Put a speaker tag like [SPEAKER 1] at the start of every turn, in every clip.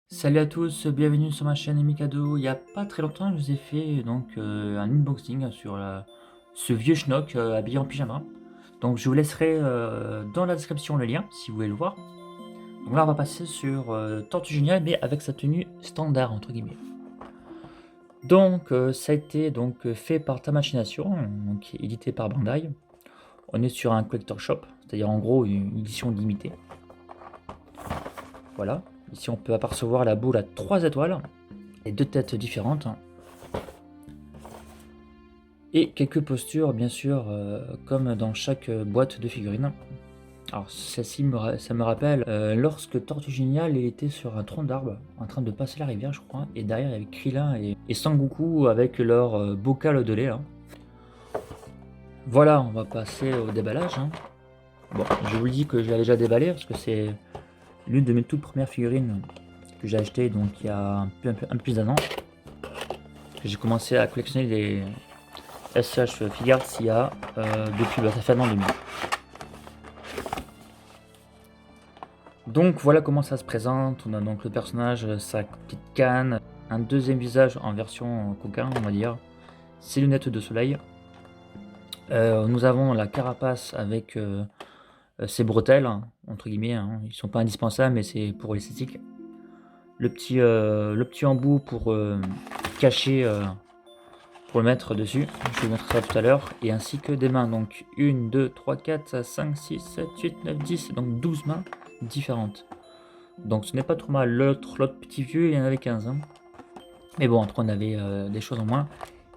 [SPEAKER 1] Salut à tous, bienvenue sur ma chaîne Mikado. Il y a pas très longtemps, je vous ai fait un unboxing sur ce vieux schnock habillé en pyjama. Donc je vous laisserai dans la description le lien si vous voulez le voir. Donc là on va passer sur Tortue Géniale mais avec sa tenue standard entre guillemets. Donc ça a été fait par Tamachination, donc édité par Bandai. On est sur un collector shop, c'est-à-dire en gros une édition limitée. Voilà, ici on peut apercevoir la boule à 3 étoiles et 2 têtes différentes. Et quelques postures, bien sûr, comme dans chaque boîte de figurines. Alors, celle-ci, ça me rappelle lorsque Tortue Géniale il était sur un tronc d'arbre, en train de passer la rivière, je crois, et derrière il y avait Krillin et Sangoku avec leur bocal de lait. Là. Voilà, on va passer au déballage. Hein. Bon, je vous le dis que je l'ai déjà déballé parce que c'est l'une de mes toutes premières figurines que j'ai achetées donc il y a un peu plus d'un an. J'ai commencé à collectionner les SH Figures SIA depuis, ça fait un an et demi. Donc voilà comment ça se présente. On a donc le personnage, sa petite canne, un deuxième visage en version coquin, on va dire, ses lunettes de soleil. Nous avons la carapace avec ses bretelles, entre guillemets. Hein. Ils sont pas indispensables, mais c'est pour l'esthétique. Le petit embout pour cacher, pour le mettre dessus. Je vais vous montrer ça tout à l'heure. Et ainsi que des mains. Donc 1, 2, 3, 4, 5, 6, 7, 8, 9, 10. Donc 12 mains différentes. Donc ce n'est pas trop mal. L'autre petit vieux, il y en avait 15. Hein. Mais bon, après on avait des choses en moins.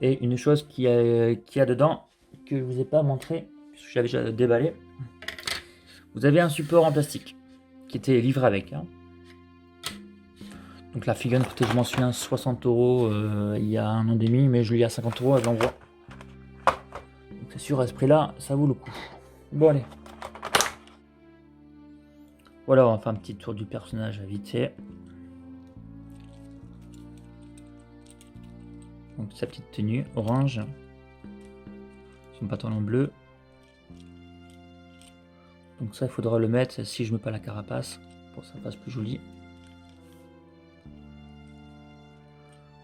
[SPEAKER 1] Et une chose qui a dedans, que je vous ai pas montré, puisque je l'avais déjà déballé. Vous avez un support en plastique qui était livré avec. Hein. Donc la figurine coûtait, je m'en souviens, 60 € il y a un an et demi, mais je l'ai à 50 € à l'envoi. Donc c'est sûr, à ce prix-là, ça vaut le coup. Bon allez. Voilà, on va faire un petit tour du personnage à vite fait. Donc sa petite tenue orange, son pantalon bleu. Donc ça, il faudra le mettre si je mets pas la carapace pour que ça fasse plus joli.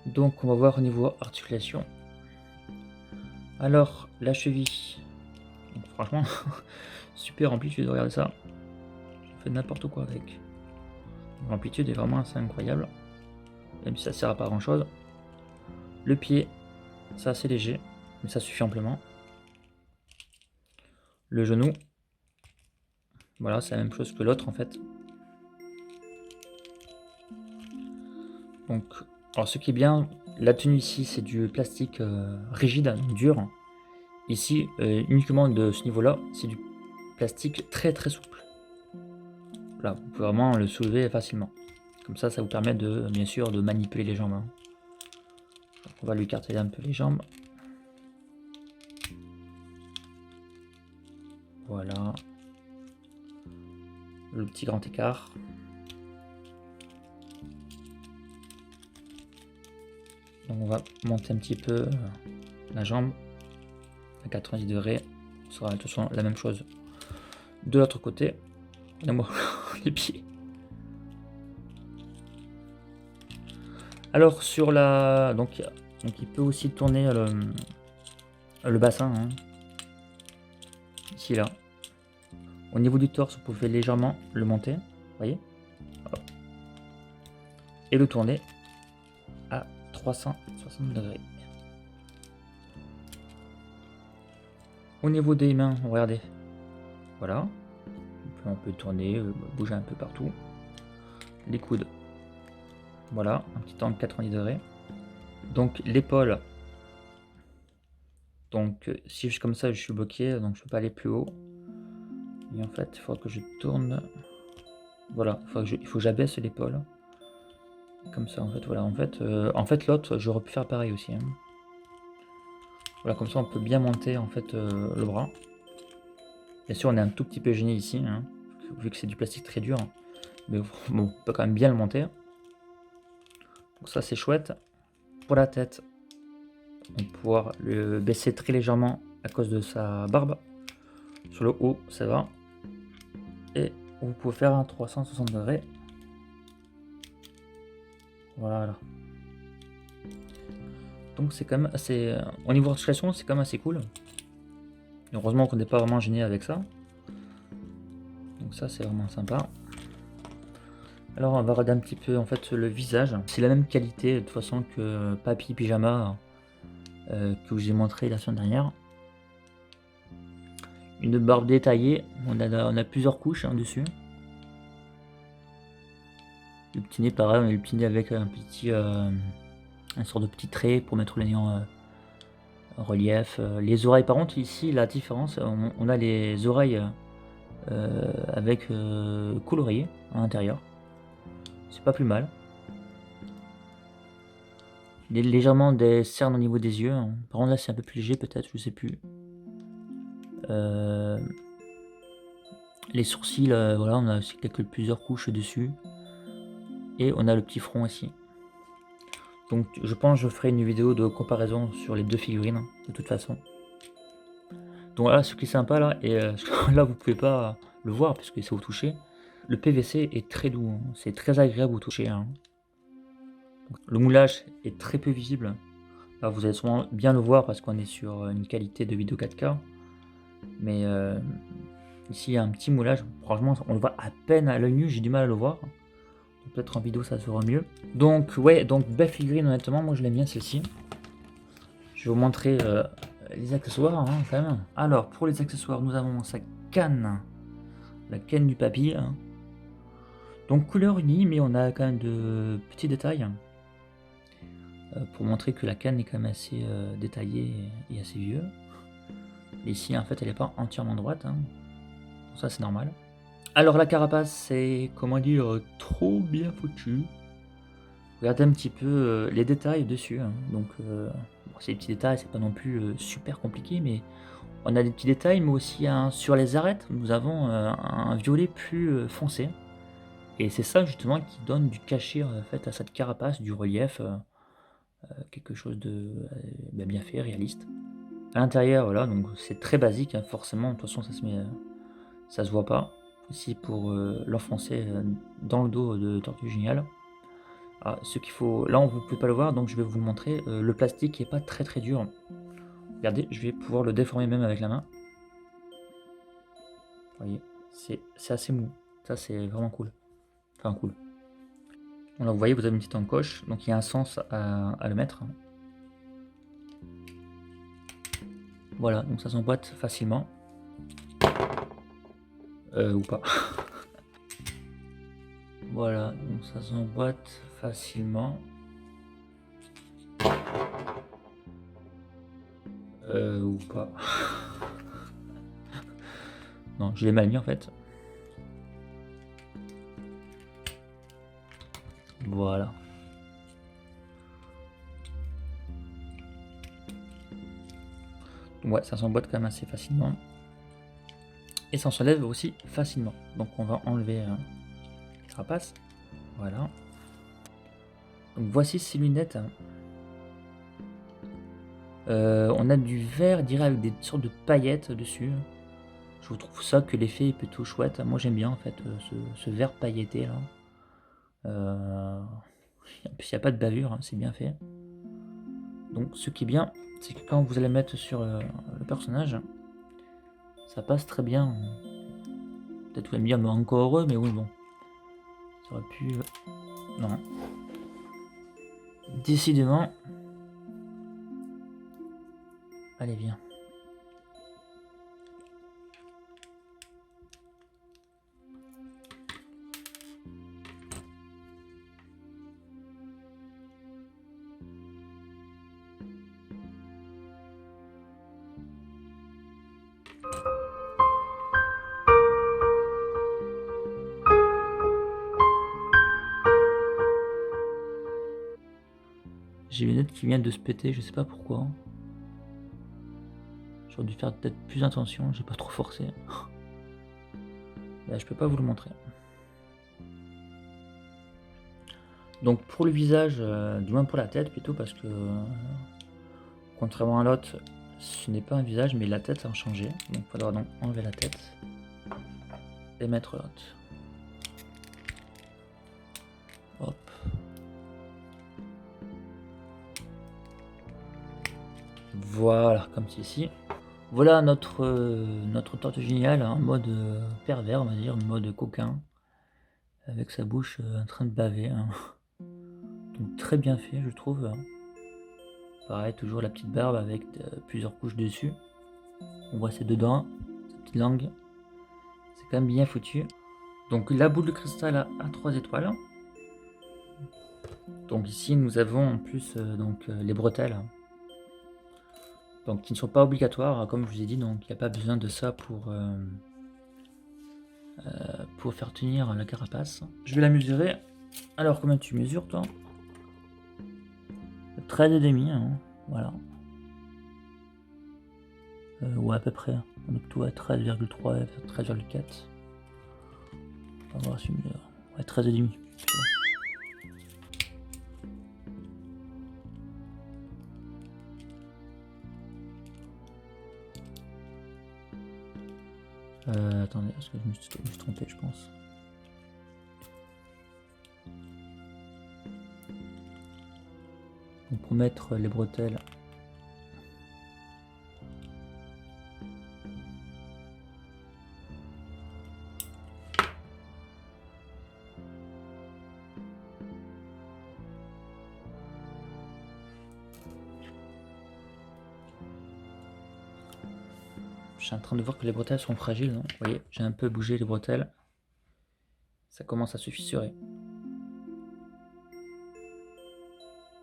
[SPEAKER 1] Donc on va voir au niveau articulation. Alors la cheville, donc, franchement super amplitude, regardez ça. Je fais n'importe quoi avec. L'amplitude est vraiment assez incroyable, même si ça sert à pas grand chose. Le pied, c'est assez léger, mais ça suffit amplement. Le genou, voilà, c'est la même chose que l'autre en fait. Donc, alors ce qui est bien, la tenue ici c'est du plastique rigide, dur. Ici, uniquement de ce niveau-là, c'est du plastique très très souple. Là, vous pouvez vraiment le soulever facilement. Comme ça vous permet de, bien sûr, de manipuler les jambes. Hein. On va lui écarter un peu les jambes. Voilà. Le petit grand écart. Donc on va monter un petit peu la jambe à 90 degrés. Ce sera de toute façon la même chose de l'autre côté. Et moi, les pieds. Alors sur la... Donc il peut aussi tourner le bassin. Hein. Ici là. Au niveau du torse, vous pouvez légèrement le monter. Vous voyez. Hop. Et le tourner à 360 degrés. Au niveau des mains, regardez. Voilà. On peut tourner, bouger un peu partout. Les coudes. Voilà, un petit angle 90 degrés. Donc l'épaule. Donc si je comme ça, je suis bloqué, donc je peux pas aller plus haut. Et en fait, il faut que je tourne. Voilà, il faut que j'abaisse l'épaule. Comme ça, en fait, voilà. En fait l'autre, j'aurais pu faire pareil aussi. Hein. Voilà, comme ça, on peut bien monter en fait le bras. Bien sûr, on est un tout petit peu gêné ici, hein, vu que c'est du plastique très dur. Mais bon, on peut quand même bien le monter. Donc ça, c'est chouette. Pour la tête, on va pouvoir le baisser très légèrement à cause de sa barbe. Sur le haut, ça va. Et vous pouvez faire un 360 degrés. Voilà. Donc c'est quand même assez... Au niveau articulation, c'est quand même assez cool. Heureusement qu'on n'est pas vraiment gêné avec ça. Donc ça, c'est vraiment sympa. Alors on va regarder un petit peu en fait le visage. C'est la même qualité de toute façon que Papy Pyjama que je vous ai montré la semaine dernière. Une barbe détaillée. On a plusieurs couches dessus. Le petit nez pareil, on a le petit nez avec un petit... un sort de petit trait pour mettre le nez en relief. Les oreilles par contre ici la différence, on a les oreilles avec colorié à l'intérieur. C'est pas plus mal. Il y a légèrement des cernes au niveau des yeux. Par contre là c'est un peu plus léger peut-être, je sais plus. Les sourcils, voilà, on a aussi plusieurs couches dessus. Et on a le petit front ici. Donc je pense que je ferai une vidéo de comparaison sur les deux figurines, de toute façon. Donc là, ce qui est sympa là, et là vous pouvez pas le voir puisque c'est au toucher. Le PVC est très doux, c'est très agréable au toucher. Donc, le moulage est très peu visible. Là, vous allez sûrement bien le voir parce qu'on est sur une qualité de vidéo 4K. Mais ici, il y a un petit moulage. Franchement, on le voit à peine à l'œil nu, j'ai du mal à le voir. Peut-être en vidéo, ça se verra mieux. Donc, ouais, donc belle figurine, honnêtement, moi je l'aime bien celle-ci. Je vais vous montrer les accessoires quand même. Alors, pour les accessoires, nous avons sa canne. La canne du papy. Donc, couleur unie, mais on a quand même de petits détails. Pour montrer que la canne est quand même assez détaillée et assez vieux. Et ici, en fait, elle n'est pas entièrement droite. Donc ça, c'est normal. Alors, la carapace, c'est, comment dire, trop bien foutu. Regardez un petit peu les détails dessus. Donc, bon, c'est des petits détails, c'est pas non plus super compliqué, mais on a des petits détails, mais aussi sur les arêtes, nous avons un violet plus foncé. Et c'est ça justement qui donne du cachet en fait, à cette carapace, du relief, quelque chose de bien fait, réaliste. À l'intérieur, voilà, donc c'est très basique, forcément, de toute façon ça se voit pas. Ici pour l'enfoncer dans le dos de Tortue Géniale. Ah, ce qu'il faut, là vous pouvez pas le voir, donc je vais vous le montrer. Le plastique est pas très très dur. Regardez, je vais pouvoir le déformer même avec la main. Vous voyez, c'est assez mou. Ça c'est vraiment cool. Enfin cool. Là vous voyez, vous avez une petite encoche, donc il y a un sens à le mettre. Voilà, donc ça s'emboîte facilement. Ou pas. Voilà, donc ça s'emboîte facilement. Ou pas. Non, je l'ai mal mis en fait. Voilà. Ouais, ça s'emboîte quand même assez facilement. Et ça s'enlève aussi facilement. Donc on va enlever la carapace. Voilà. Donc voici ces lunettes. On a du vert, dirais, avec des sortes de paillettes dessus. Je trouve ça que l'effet est plutôt chouette. Moi j'aime bien en fait ce vert pailleté là. En plus il n'y a pas de bavure, c'est bien fait. Donc ce qui est bien, c'est que quand vous allez mettre sur le personnage, ça passe très bien. Peut-être vous allez me dire, mais encore heureux, mais oui bon. Ça aurait pu... Non. Décidément. Allez viens. J'ai les lunettes qui viennent de se péter, je sais pas pourquoi. J'aurais dû faire peut-être plus attention, j'ai pas trop forcé. Là, je peux pas vous le montrer. Donc pour le visage, du moins pour la tête plutôt, parce que contrairement à l'autre, ce n'est pas un visage, mais la tête a changé. Donc il faudra donc enlever la tête et mettre l'autre. Hop. Voilà, comme ceci. Voilà notre tortue géniale en mode pervers, on va dire, en mode coquin, avec sa bouche en train de baver, hein. Donc très bien fait, je trouve, hein. Pareil, toujours la petite barbe avec plusieurs couches dessus. On voit ses deux dents, sa petite langue. C'est quand même bien foutu. Donc la boule de cristal à 3 étoiles. Donc ici nous avons en plus les bretelles. Donc qui ne sont pas obligatoires, comme je vous ai dit, donc il n'y a pas besoin de ça pour faire tenir la carapace. Je vais la mesurer. Alors combien tu mesures toi? 13,5, hein, voilà. Ouais, à peu près. Donc tout à 13,3, 13,4. On va voir si une mesure. Ouais, 13,5. Attendez, parce que je me suis trompé, je pense. Donc pour mettre les bretelles, je suis en train de voir que les bretelles sont fragiles, donc vous voyez, j'ai un peu bougé les bretelles. Ça commence à se fissurer.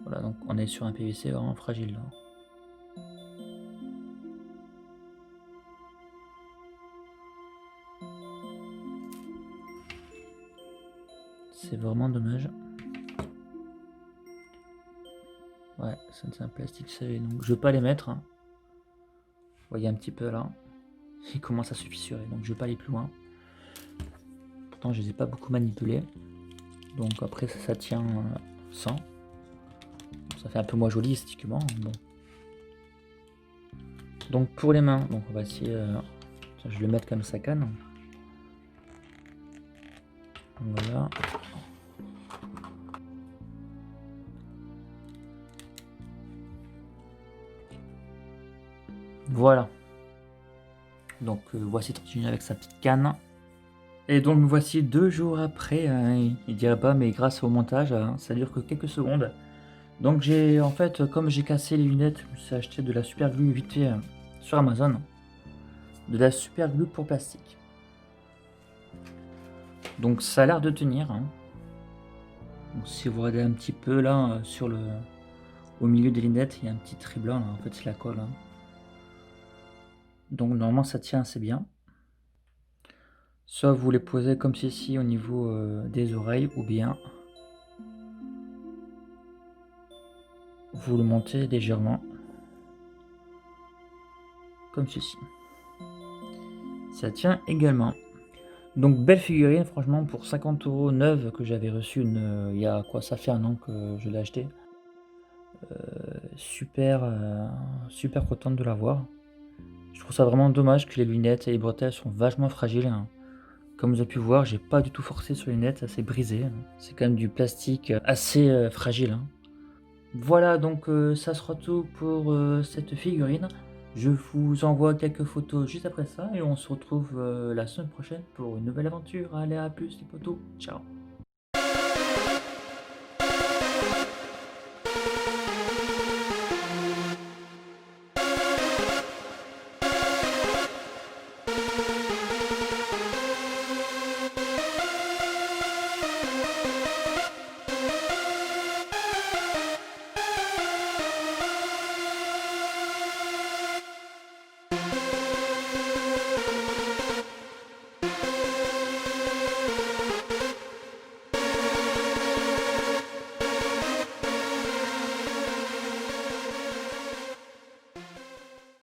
[SPEAKER 1] Voilà, donc on est sur un PVC vraiment fragile là. C'est vraiment dommage. Ouais, c'est un plastique serré, donc je vais pas les mettre, hein. Vous voyez un petit peu là, il commence à se fissurer, donc je vais pas aller plus loin. Pourtant je les ai pas beaucoup manipulés, donc après ça tient sans. Ça fait un peu moins joli esthétiquement, bon. Donc pour les mains, donc on va essayer, je vais le mettre comme ça canne. Voilà. Voilà. Donc voici Tortue avec sa petite canne. Et donc me voici 2 jours après, il dirait pas, mais grâce au montage, ça dure que quelques secondes. Donc j'ai en fait, comme j'ai cassé les lunettes, je me suis acheté de la super glue vite fait sur Amazon. De la super glue pour plastique. Donc ça a l'air de tenir, hein. Donc, si vous regardez un petit peu là, au milieu des lunettes, il y a un petit trait blanc là, en fait c'est la colle, hein. Donc normalement ça tient assez bien. Soit vous les posez comme ceci au niveau des oreilles, ou bien vous le montez légèrement comme ceci. Ça tient également. Donc belle figurine, franchement, pour 50 € neuve que j'avais reçue il y a quoi, ça fait un an que je l'ai acheté. Super, super contente de l'avoir. Je trouve ça vraiment dommage que les lunettes et les bretelles sont vachement fragiles, hein. Comme vous avez pu voir, j'ai pas du tout forcé sur les lunettes, ça s'est brisé, hein. C'est quand même du plastique assez fragile, hein. Voilà, donc ça sera tout pour cette figurine. Je vous envoie quelques photos juste après ça et on se retrouve la semaine prochaine pour une nouvelle aventure. Allez, à plus les potos, ciao.